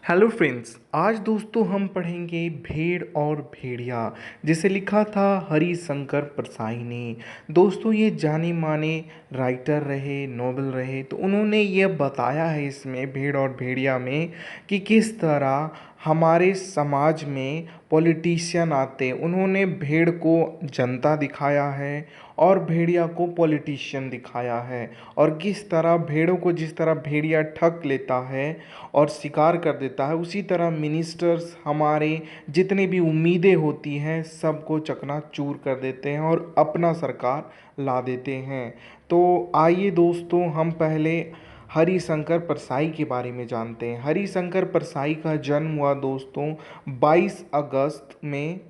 Hello friends, आज दोस्तों हम पढ़ेंगे भेड़ और भेड़िया, जिसे लिखा था हरिशंकर परसाई ने। दोस्तों ये जाने माने राइटर रहे, नोबल रहे। तो उन्होंने ये बताया है इसमें भेड़ और भेड़िया में कि किस तरह हमारे समाज में पॉलिटिशियन आते। उन्होंने भेड़ को जनता दिखाया है और भेड़िया को पॉलिटिशियन दिखाया है, और किस तरह भेड़ों को जिस तरह भेड़िया ठग लेता है और शिकार कर देता है, उसी तरह मिनिस्टर्स हमारे जितनी भी उम्मीदें होती हैं सबको चकनाचूर कर देते हैं और अपना सरकार ला देते हैं। तो आइए दोस्तों हम पहले हरिशंकर परसाई के बारे में जानते हैं। हरिशंकर परसाई का जन्म हुआ दोस्तों 22 अगस्त में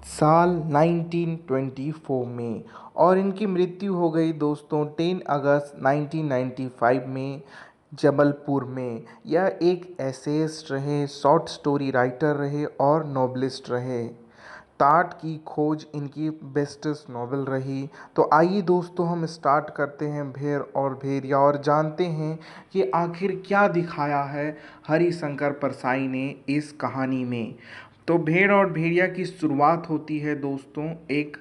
साल 1924 में, और इनकी मृत्यु हो गई दोस्तों 10 अगस्त 1995 में जबलपुर में। यह एक एसेइस्ट रहे, शॉर्ट स्टोरी राइटर रहे और नॉवलिस्ट रहे। टाट की खोज इनकी बेस्टेस्ट नॉवेल रही। तो आइए दोस्तों हम स्टार्ट करते हैं भेड़ और भेड़िया, और जानते हैं कि आखिर क्या दिखाया है हरिशंकर परसाई ने इस कहानी में। तो भेड़ और भेड़िया की शुरुआत होती है दोस्तों एक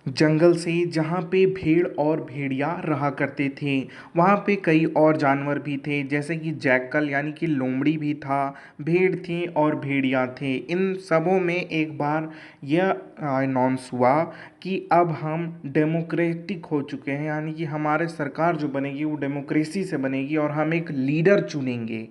जंगल से, जहाँ पे भेड़ और भेड़िया रहा करते थे। वहाँ पे कई और जानवर भी थे, जैसे कि जैकल यानी कि लोमड़ी भी था, भेड़ थी और भेड़िया थे। इन सबों में एक बार यह अनाउंस हुआ कि अब हम डेमोक्रेटिक हो चुके हैं, यानी कि हमारे सरकार जो बनेगी वो डेमोक्रेसी से बनेगी और हम एक लीडर चुनेंगे।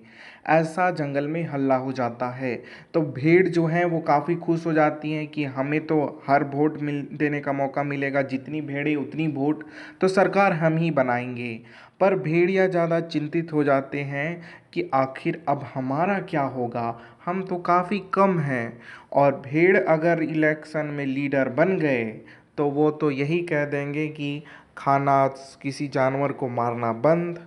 ऐसा जंगल में हल्ला हो जाता है। तो भेड़ जो है वो काफ़ी खुश हो जाती हैं कि हमें तो हर वोट मिल देने का मौका मिलेगा, जितनी भेड़ें उतनी वोट, तो सरकार हम ही बनाएंगे। पर भेड़िया ज़्यादा चिंतित हो जाते हैं कि आखिर अब हमारा क्या होगा, हम तो काफ़ी कम हैं, और भेड़ अगर इलेक्शन में लीडर बन गए तो वो तो यही कह देंगे कि खाना किसी जानवर को मारना बंद।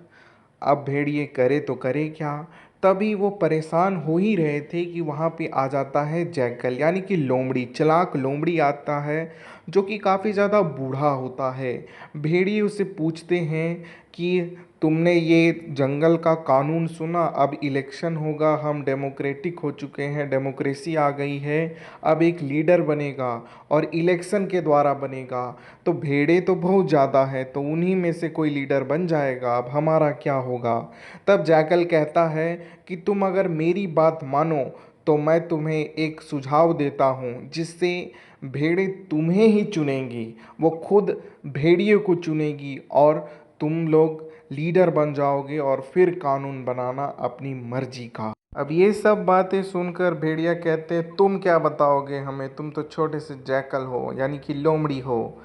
अब भेड़िए करे तो करे क्या। तभी वो परेशान हो ही रहे थे कि वहाँ पे आ जाता है जैकल, यानी कि लोमड़ी, चालाक लोमड़ी आता है, जो कि काफ़ी ज़्यादा बूढ़ा होता है। भेड़िए उससे पूछते हैं कि तुमने ये जंगल का कानून सुना, अब इलेक्शन होगा, हम डेमोक्रेटिक हो चुके हैं, डेमोक्रेसी आ गई है, अब एक लीडर बनेगा और इलेक्शन के द्वारा बनेगा। तो भेड़े तो बहुत ज़्यादा है, तो उन्हीं में से कोई लीडर बन जाएगा, अब हमारा क्या होगा। तब जैकल कहता है कि तुम अगर मेरी बात मानो तो मैं तुम्हें एक सुझाव देता हूँ, जिससे भेड़ें तुम्हें ही चुनेंगी, वो खुद भेड़िए को चुनेगी और तुम लोग लीडर बन जाओगे और फिर कानून बनाना अपनी मर्जी का। अब ये सब बातें सुनकर भेड़िया कहते हैं तुम क्या बताओगे हमें, तुम तो छोटे से जैकल हो, यानी कि लोमड़ी हो।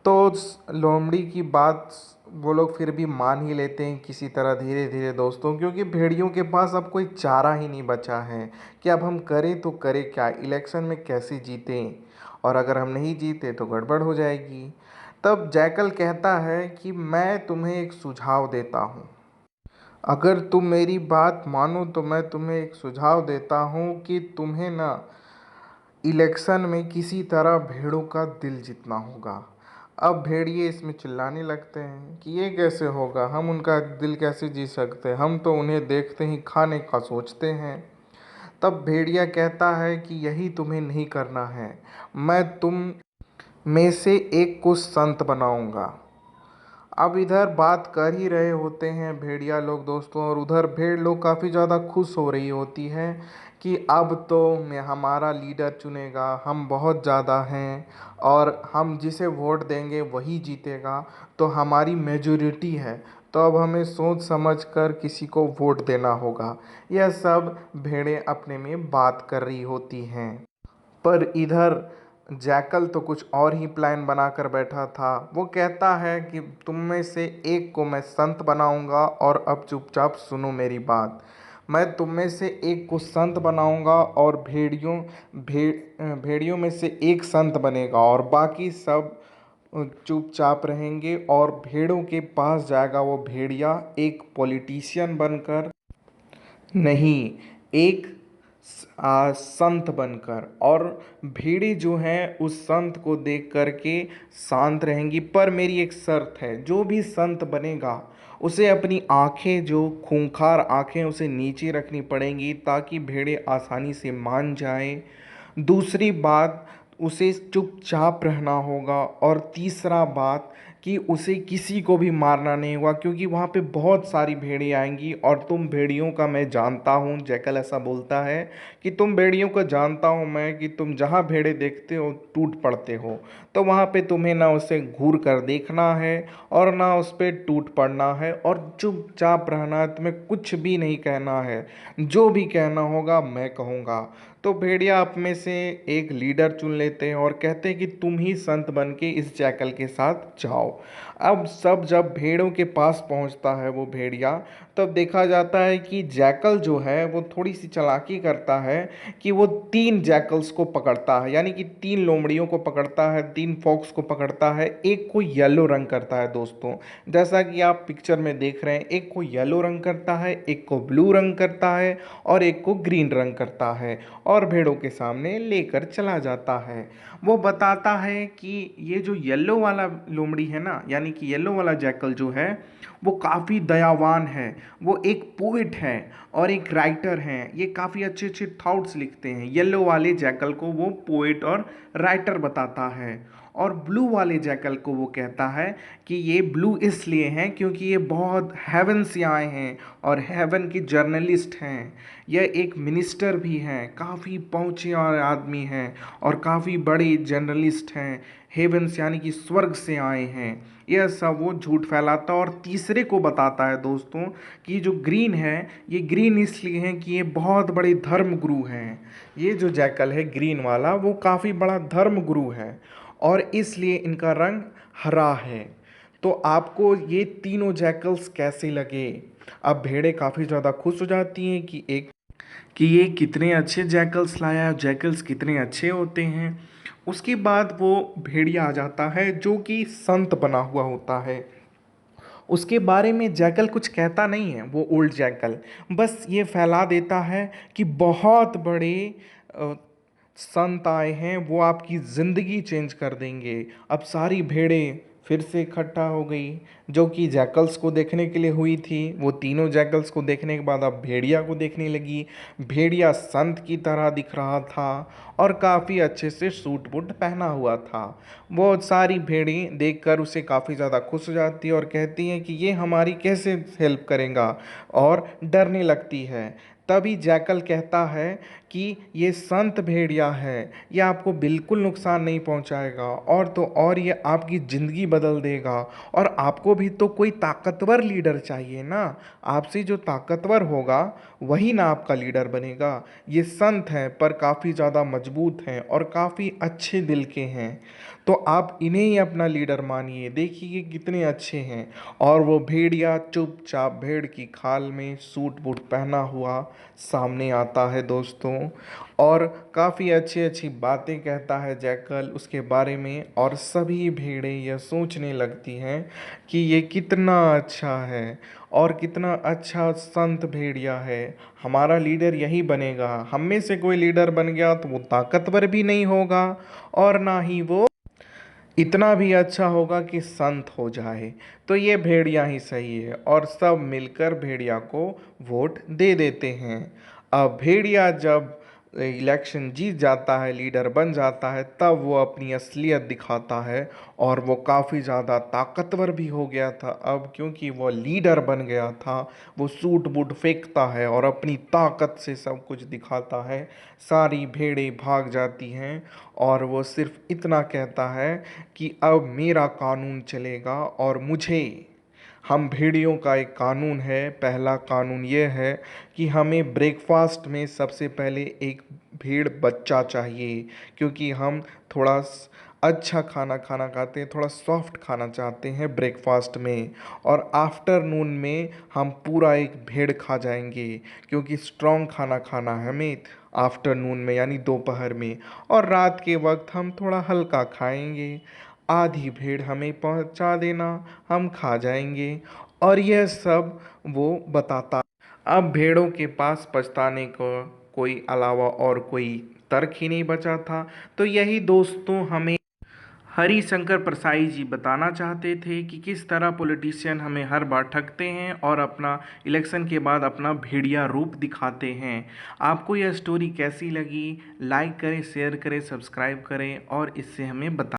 तो लोमड़ी की बात वो लोग फिर भी मान ही लेते हैं किसी तरह, धीरे धीरे दोस्तों, क्योंकि भेड़ियों के पास अब कोई चारा ही नहीं बचा है कि अब हम करें तो करें क्या, इलेक्शन में कैसे जीतें, और अगर हम नहीं जीते तो गड़बड़ हो जाएगी। तब जैकल कहता है कि मैं तुम्हें एक सुझाव देता हूँ, अगर तुम मेरी बात मानो तो मैं तुम्हें एक सुझाव देता हूँ कि तुम्हें ना इलेक्शन में किसी तरह भेड़ों का दिल जीतना होगा। अब भेड़िए इसमें चिल्लाने लगते हैं कि ये कैसे होगा, हम उनका दिल कैसे जीत सकते हैं, हम तो उन्हें देखते ही खाने का सोचते हैं। तब भेड़िया कहता है कि यही तुम्हें नहीं करना है, मैं तुम में से एक को संत बनाऊंगा। अब इधर बात कर ही रहे होते हैं भेड़िया लोग दोस्तों, और उधर भेड़ लोग काफ़ी ज़्यादा खुश हो रही होती है कि अब तो मैं हमारा लीडर चुनेगा, हम बहुत ज़्यादा हैं और हम जिसे वोट देंगे वही जीतेगा, तो हमारी मेजॉरिटी है, तो अब हमें सोच समझ कर किसी को वोट देना होगा। यह सब भेड़ें अपने में बात कर रही होती हैं। पर इधर जैकल तो कुछ और ही प्लान बनाकर बैठा था। वो कहता है कि तुम में से एक को मैं संत बनाऊंगा, और अब चुपचाप सुनो मेरी बात। मैं तुम में से एक को संत बनाऊंगा और भेड़ियों में से एक संत बनेगा, और बाकी सब चुपचाप रहेंगे, और भेड़ों के पास जाएगा वो भेड़िया एक पॉलिटिशियन बनकर, नहीं, एक संत बनकर। और भेड़ें जो हैं उस संत को देख कर के शांत रहेंगी। पर मेरी एक शर्त है, जो भी संत बनेगा उसे अपनी आँखें जो खूंखार आँखें उसे नीचे रखनी पड़ेंगी ताकि भेड़ें आसानी से मान जाएँ। दूसरी बात, उसे चुपचाप रहना होगा। और तीसरा बात कि उसे किसी को भी मारना नहीं होगा, क्योंकि वहाँ पे बहुत सारी भेड़ें आएंगी और तुम भेड़ियों का मैं जानता हूँ, जैकल ऐसा बोलता है कि तुम भेड़ियों को जानता हूँ मैं कि तुम जहाँ भेड़ें देखते हो टूट पड़ते हो। तो वहाँ पे तुम्हें ना उसे घूर कर देखना है और ना उस पर टूट पड़ना है और चुपचाप रहना है। तुम्हें कुछ भी नहीं कहना है, जो भी कहना होगा मैं कहूँगा। तो भेड़िया आप में से एक लीडर चुन लेते हैं और कहते हैं कि तुम ही संत बन के इस जैकल के साथ जाओ। अब सब जब भेड़ों के पास पहुंचता है वो भेड़िया, तब देखा जाता है कि जैकल जो है वो थोड़ी सी चालाकी करता है कि वो 3 जैकल्स को पकड़ता है, यानी कि 3 लोमड़ियों को पकड़ता है, 3 फॉक्स को पकड़ता है। एक को येलो रंग करता है दोस्तों, जैसा कि आप पिक्चर में देख रहे हैं। एक को येलो रंग करता है, एक को ब्लू रंग करता है और एक को ग्रीन रंग करता है और भेड़ों के सामने लेकर चला जाता है। वो बताता है कि ये जो येलो वाला लोमड़ी है ना, यानी कि येलो वाला जैकल जो है वो काफ़ी दयावान है। वो एक पोइट है और एक राइटर हैं। ये काफ़ी अच्छे अच्छे थॉट्स लिखते हैं। येलो वाले जैकल को वो पोइट और राइटर बताता है। और ब्लू वाले जैकल को वो कहता है कि ये ब्लू इसलिए हैं क्योंकि ये बहुत हेवन से आए हैं और हेवन के जर्नलिस्ट हैं। यह एक मिनिस्टर भी हैं, काफ़ी पहुँचे और आदमी हैं और काफ़ी बड़े जर्नलिस्ट हैं। हेवंस यानी कि स्वर्ग से आए हैं। यह सब वो झूठ फैलाता और तीसरे को बताता है दोस्तों कि जो ग्रीन है, ये ग्रीन इसलिए हैं कि ये बहुत बड़े धर्म गुरु हैं। ये जो जैकल है ग्रीन वाला वो काफ़ी बड़ा धर्म गुरु है और इसलिए इनका रंग हरा है। तो आपको ये तीनों जैकल्स कैसे लगे? अब भेड़ें काफ़ी ज़्यादा खुश हो जाती हैं कि ये कितने अच्छे जैकल्स लाया, जैकल्स कितने अच्छे होते हैं। उसके बाद वो भेड़िया आ जाता है जो कि संत बना हुआ होता है। उसके बारे में जैकल कुछ कहता नहीं है, वो ओल्ड जैकल बस ये फैला देता है कि बहुत बड़े अ, संत आए हैं, वो आपकी ज़िंदगी चेंज कर देंगे। अब सारी भेड़ें फिर से इकट्ठा हो गई जो कि जैकल्स को देखने के लिए हुई थी। वो तीनों जैकल्स को देखने के बाद अब भेड़िया को देखने लगी। भेड़िया संत की तरह दिख रहा था और काफ़ी अच्छे से सूट बूट पहना हुआ था। वो सारी भेड़ें देखकर उसे काफ़ी ज़्यादा खुश हो जाती है और कहती हैं कि ये हमारी कैसे हेल्प करेगा, और डरने लगती है। तभी जैकल कहता है कि ये संत भेड़िया है, ये आपको बिल्कुल नुकसान नहीं पहुंचाएगा और तो और ये आपकी ज़िंदगी बदल देगा। और आपको भी तो कोई ताकतवर लीडर चाहिए ना, आपसे जो ताकतवर होगा वही ना आपका लीडर बनेगा। ये संत हैं पर काफ़ी ज़्यादा मजबूत हैं और काफ़ी अच्छे दिल के हैं, तो आप इन्हें ही अपना लीडर मानिए, देखिए कितने अच्छे हैं। और वो भेड़िया चुपचाप भेड़ की खाल में सूट बूट पहना हुआ सामने आता है दोस्तों, और काफ़ी अच्छी अच्छी बातें कहता है जैकल उसके बारे में। और सभी भेड़ें यह सोचने लगती हैं कि ये कितना अच्छा है और कितना अच्छा संत भेड़िया है, हमारा लीडर यही बनेगा। हम में से कोई लीडर बन गया तो वो ताकतवर भी नहीं होगा और ना ही वो इतना भी अच्छा होगा कि संत हो जाए। तो ये भेड़िया ही सही है और सब मिलकर भेड़िया को वोट दे देते हैं। अब भेड़िया जब इलेक्शन जीत जाता है, लीडर बन जाता है, तब वो अपनी असलियत दिखाता है और वो काफ़ी ज़्यादा ताकतवर भी हो गया था अब, क्योंकि वो लीडर बन गया था। वो सूट बूट फेंकता है और अपनी ताकत से सब कुछ दिखाता है। सारी भेड़ें भाग जाती हैं और वो सिर्फ इतना कहता है कि अब मेरा कानून चलेगा और मुझे, हम भेड़ियों का एक कानून है। पहला कानून ये है कि हमें ब्रेकफास्ट में सबसे पहले एक भेड़ बच्चा चाहिए, क्योंकि हम थोड़ा अच्छा खाना खाना खाते हैं, थोड़ा सॉफ्ट खाना चाहते हैं ब्रेकफास्ट में। और आफ्टरनून में हम पूरा एक भेड़ खा जाएंगे, क्योंकि स्ट्रॉन्ग खाना खाना है हमें आफ्टरनून में यानी दोपहर में। और रात के वक्त हम थोड़ा हल्का खाएंगे, आधी भेड़ हमें पहुंचा देना, हम खा जाएंगे। और यह सब वो बताता। अब भेड़ों के पास पछताने को कोई अलावा और कोई तर्क ही नहीं बचा था। तो यही दोस्तों हरिशंकर परसाई जी बताना चाहते थे कि किस तरह पॉलिटिशियन हमें हर बार ठगते हैं और अपना इलेक्शन के बाद अपना भेड़िया रूप दिखाते हैं। आपको यह स्टोरी कैसी लगी? लाइक करें, शेयर करें, सब्सक्राइब करें और इससे हमें बताएं।